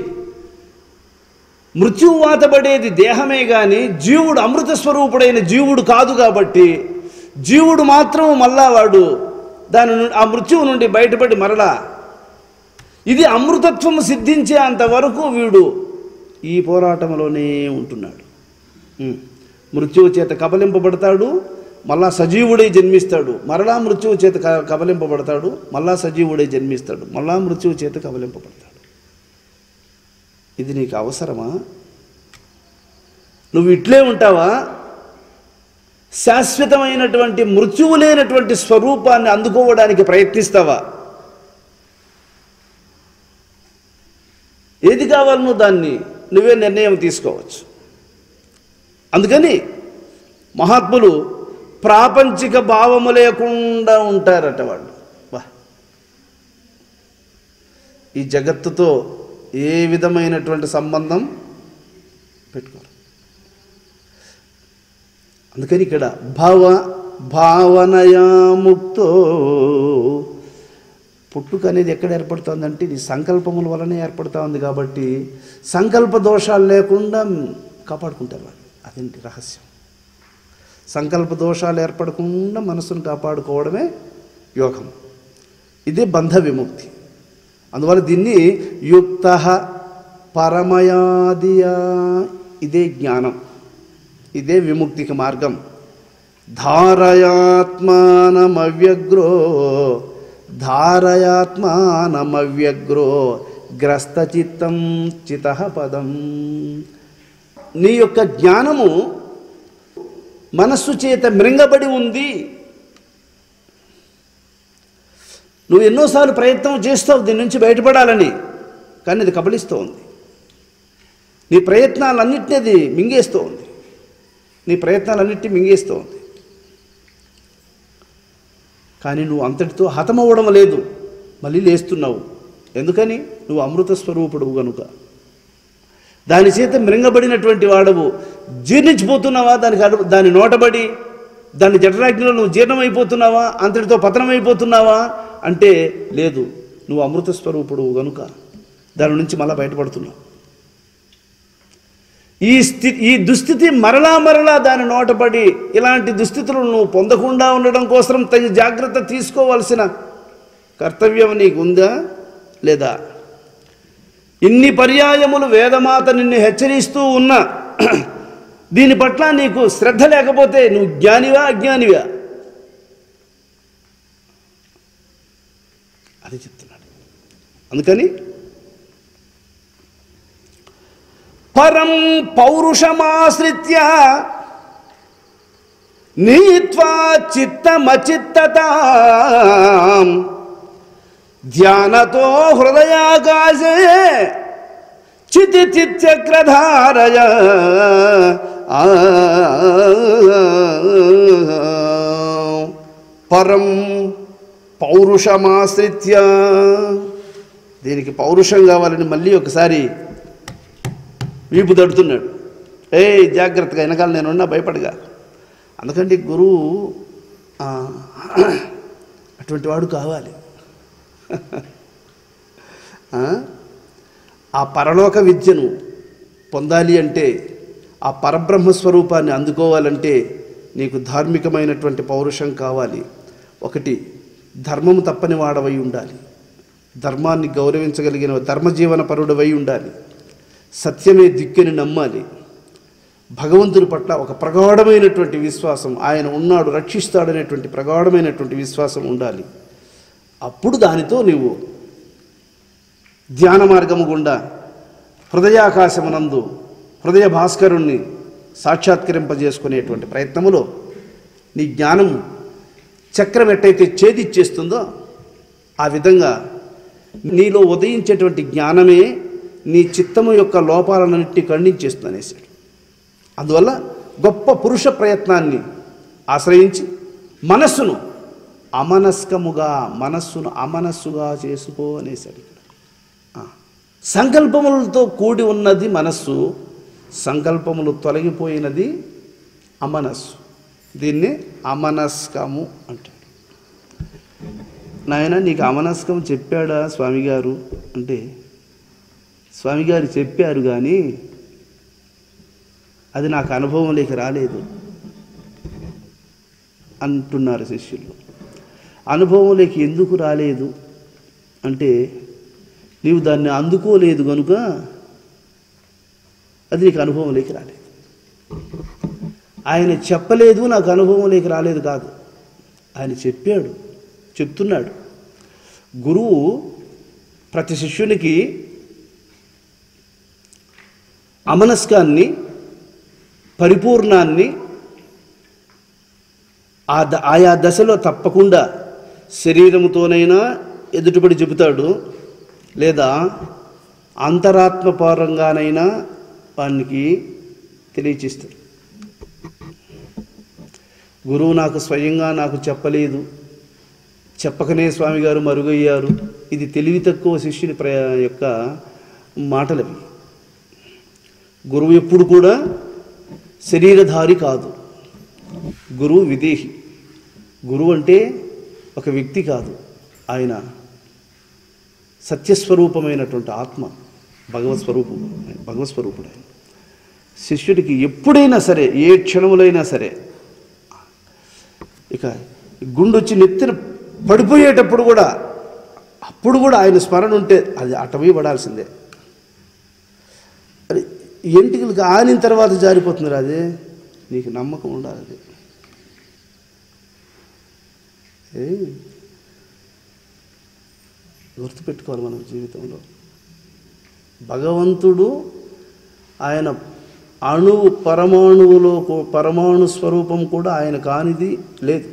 మృత్యువు వాతబడేది దేహమే కానీ జీవుడు అమృత స్వరూపుడైన జీవుడు కాదు. కాబట్టి జీవుడు మాత్రం మళ్ళా వాడు ఆ మృత్యువు నుండి బయటపడి మరలా ఇది అమృతత్వం సిద్ధించే అంతవరకు వీడు ఈ పోరాటంలోనే ఉంటున్నాడు. మృత్యువు చేత కబలింపబడతాడు, మళ్ళా సజీవుడై జన్మిస్తాడు, మరలా మృత్యువు చేత కబలింపబడతాడు, మళ్ళా సజీవుడై జన్మిస్తాడు, మళ్ళా మృత్యువు చేత కబలింపబడతాడు. ఇది నీకు అవసరమా? నువ్వు ఇట్లే ఉంటావా? శాశ్వతమైనటువంటి మృత్యువు లేనటువంటి స్వరూపాన్ని అందుకోవడానికి ప్రయత్నిస్తావా? ఏది కావాలనో దాన్ని నువ్వే నిర్ణయం తీసుకోవచ్చు. అందుకని మహాత్ములు ప్రాపంచిక భావము లేకుండా ఉంటారట వాళ్ళు. ఈ జగత్తుతో ఏ విధమైనటువంటి సంబంధం పెట్టుకోరు. అందుకని ఇక్కడ భావనయా ముక్తో, పుట్టుక అనేది ఎక్కడ ఏర్పడుతుందంటే ఇది సంకల్పముల వలనే ఏర్పడుతూ ఉంది. కాబట్టి సంకల్ప దోషాలు లేకుండా కాపాడుకుంటారు వాళ్ళు. అదేంటి రహస్యం. సంకల్ప దోషాలు ఏర్పడకుండా మనసును కాపాడుకోవడమే యోగం. ఇదే బంధ విముక్తి. అందువల్ల దీన్ని యుక్త పరమయాదియా, ఇదే జ్ఞానం, ఇదే విముక్తికి మార్గం. ధారయాత్మానమవ్యగ్రో గ్రస్తచిత్తం చితః పదం. నీ యొక్క జ్ఞానము మనస్సు చేత మృంగబడి ఉంది. నువ్వు ఎన్నోసార్లు ప్రయత్నం చేస్తావు దీని నుంచి బయటపడాలని, కానీ ఇది కబళిస్తూ ఉంది. నీ ప్రయత్నాలన్నింటినీ అది మింగేస్తూ ఉంది. నీ ప్రయత్నాలన్నింటినీ మింగేస్తూ ఉంది. కానీ నువ్వు అంతటితో హతమవ్వడం లేదు, మళ్ళీ లేస్తున్నావు. ఎందుకని? నువ్వు అమృత స్వరూపుడువు కనుక. దాని చేత మృంగబడినటువంటి వాడవు. జీర్ణించిపోతున్నావా? దాని నోటబడి దాని జఠరాగ్నిలో నువ్వు జీర్ణమైపోతున్నావా? అంతటితో పతనమైపోతున్నావా అంటే లేదు. నువ్వు అమృత స్వరూపుడువు కనుక దాని నుంచి మళ్ళా బయటపడుతున్నావు. ఈ దుస్థితి మరలా దాని నోటపడి ఇలాంటి దుస్థితులను నువ్వు పొందకుండా ఉండడం కోసం తగిన జాగ్రత్త తీసుకోవాల్సిన కర్తవ్యం నీకు ఉందా లేదా? ఇన్ని పర్యాయములు వేదమాత నిన్ను హెచ్చరిస్తూ ఉన్నా దీని పట్ల నీకు శ్రద్ధ లేకపోతే నువ్వు జ్ఞానివా అజ్ఞానివా? అది చెప్తున్నాడు. అందుకని పరం పౌరుషమాశ్రిత్య నీత్వా చిత్తమచిత్తతాం ధ్యానతో హృదయాకాశే చితిచిత్చక్రధారయ పరం పౌరుషమాశ్రిత్య. దీనికి పౌరుషం కావాలని మళ్ళీ ఒకసారి వీపు తడుతున్నాడు. జాగ్రత్తగా వెనకాల నేనున్నా, భయపడగా. అందుకంటే గురువు అటువంటి వాడు కావాలి. ఆ పరలోక విద్యను పొందాలి అంటే, ఆ పరబ్రహ్మస్వరూపాన్ని అందుకోవాలంటే నీకు ధార్మికమైనటువంటి పౌరుషం కావాలి. ఒకటి, ధర్మము తప్పని వాడవై ఉండాలి. ధర్మాన్ని గౌరవించగలిగిన ధర్మజీవన పరుడవై ఉండాలి. సత్యమే దిక్కుని నమ్మాలి. భగవంతుని పట్ల ఒక ప్రగాఢమైనటువంటి విశ్వాసం, ఆయన ఉన్నాడు, రక్షిస్తాడనేటువంటి ప్రగాఢమైనటువంటి విశ్వాసం ఉండాలి. అప్పుడు దానితో నీవు ధ్యాన మార్గము గుండా హృదయాకాశమునందు హృదయ భాస్కరుణ్ణి సాక్షాత్కరింపజేసుకునేటువంటి ప్రయత్నములో నీ జ్ఞానము చక్రం ఎట్టయితే ఛేదిచ్చేస్తుందో ఆ విధంగా నీలో ఉదయించేటువంటి జ్ఞానమే నీ చిత్తము యొక్క లోపాలన్నింటినీ ఖండించేస్తుంది అనేసాడు. అందువల్ల గొప్ప పురుష ప్రయత్నాన్ని ఆశ్రయించి మనస్సును అమనస్సుగా చేసుకో అనేసాడు. ఇక్కడ సంకల్పములతో కూడి ఉన్నది మనస్సు, సంకల్పములు తొలగిపోయినది అమనస్సు. దీన్ని అమనస్కము అంటారు. నాయన నీకు అమనస్కం చెప్పాడా స్వామిగారు అంటే, స్వామిగారు చెప్పారు కానీ అది నాకు అనుభవంలోకి రాలేదు అంటున్నారు శిష్యులు. అనుభవంలోకి ఎందుకు రాలేదు అంటే, నీవు దాన్ని అందుకోలేదు కనుక అది నీకు అనుభవంలోకి రాలేదు. ఆయన చెప్పలేదు నాకు అనుభవంలోకి రాలేదు కాదు, ఆయన చెప్పాడు, చెప్తున్నాడు. గురువు ప్రతి శిష్యునికి అమనస్కాన్ని, పరిపూర్ణాన్ని ఆయా దశలో తప్పకుండా శరీరముతోనైనా ఎదుటిపడి చెబుతాడు, లేదా అంతరాత్మపరంగానైనా వానికి తెలియచేస్తాడు. గురువు నాకు స్వయంగా నాకు చెప్పలేదు, చెప్పకనే స్వామిగారు మరుగయ్యారు. ఇది తెలివి తక్కువ శిష్యుని యొక్క మాటలవి. గురువు ఎప్పుడు కూడా శరీరధారి కాదు, గురువు విదేహి. గురువు అంటే ఒక వ్యక్తి కాదు, ఆయన సత్యస్వరూపమైనటువంటి ఆత్మ, భగవత్స్వరూపుడు ఆయన. శిష్యుడికి ఎప్పుడైనా సరే, ఏ క్షణములైనా సరే, ఇక గుండొచ్చి నెత్తిన పడిపోయేటప్పుడు కూడా, అప్పుడు కూడా ఆయన స్మరణ ఉంటే అది అటవీ పడాల్సిందే. అది ఎంటికలకి ఆనిన తర్వాత జారిపోతుంది, అదే నీకు నమ్మకం ఉండాలి. అది గుర్తుపెట్టుకోవాలి మనం జీవితంలో. భగవంతుడు ఆయన అణువు పరమాణువులో, పరమాణు స్వరూపం కూడా ఆయన కానిది లేదు.